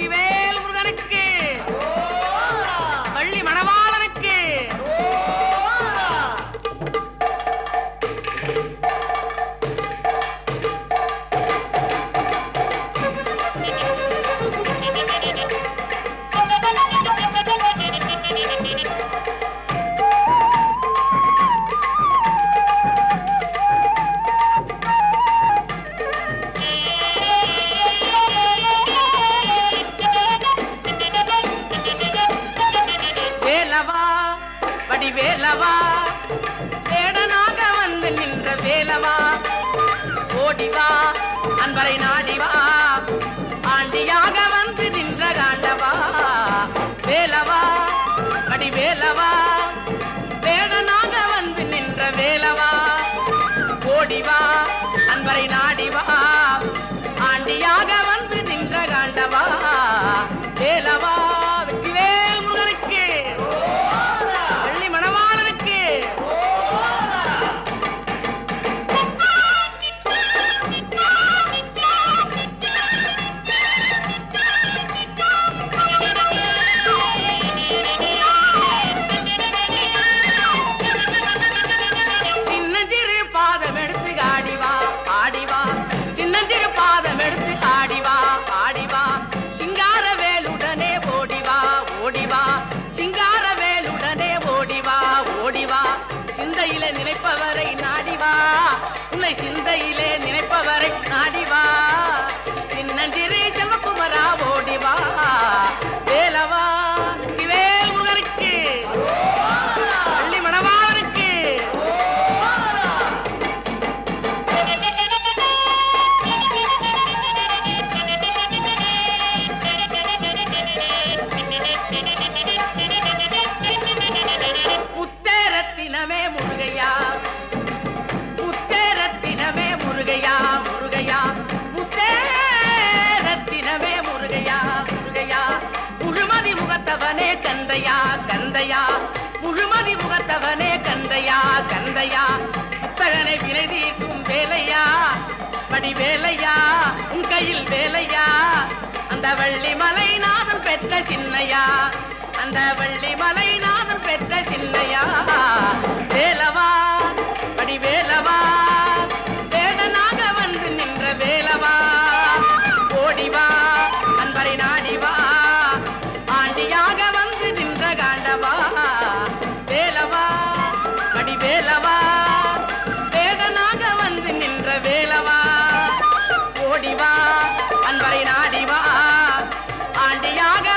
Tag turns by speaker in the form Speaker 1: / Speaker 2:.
Speaker 1: வெற்றிவேல் முருகனுக்கு, வள்ளி மணவாளனுக்கு. வேலவா வேடனாக வந்து நின்ற வேலவா, ஓடிவா அன்பரை நாடிவா, ஆண்டியாக வந்து நின்ற காண்டவா. வேலவா வடிவேலவா வேடனாக வந்து நின்ற வேலவா, ஓடிவா அன்பரை நாடிவா, ஆண்டியாக வந்து நின்ற காண்டவா. வேலவா வெற்றிவேல் முருகனுக்கு, வள்ளி மணவாளனுக்கு. சின்னஞ்சிறு பாதம் எடுத்து ஆடிவா ஆடிவா, சின்னஞ்சிறு பாதம் எடுத்து ஆடிவா ஆடிவா, சிங்கார வேலுடனே ஓடிவா ஓடிவா, சிங்கார வேலுடனே ஓடிவா ஓடிவா. சிந்தையிலே நினைப்பவரை நாடிவா, உன்னை சிந்தையிலே நினைப்பவரை நாடிவா. சின்னஞ்சிறு செல்வக்குமரா ஓடிவா. வேலவா வேல் முருகனுக்கு, வள்ளி மணவாளனுக்கு. முத்தேரத்தினமே முருகையா, முத்தேரத்தினமே முருகையா முருகையா, முத்தேரத்தினமே முருகையா முருகையா. முழுமதி முகத்தவனே கந்தையா கந்தையா, முழுமதி முகத்தவனே கந்தையா கந்தையா. புத்தகனை விலை தீர்க்கும் வேலையா வடிவேலையா, உன் கையில் வேலையா. அந்த வள்ளி மலை நாதன் பெற்ற சின்னையா, அந்த வள்ளி மலை நாதன் பெற்ற சின்னையா. வேலவா வடிவேலவா வேடனாக வந்து நின்ற வேலவா, ஓடிவா அன்பரை நாடிவா, ஆண்டியாக வந்து நின்ற காண்டவா. வேலவா வடிவேலவா வேடனாக வந்து நின்ற வேலவா, ஓடிவா அன்பரை நாடிவா, ஆண்டியாக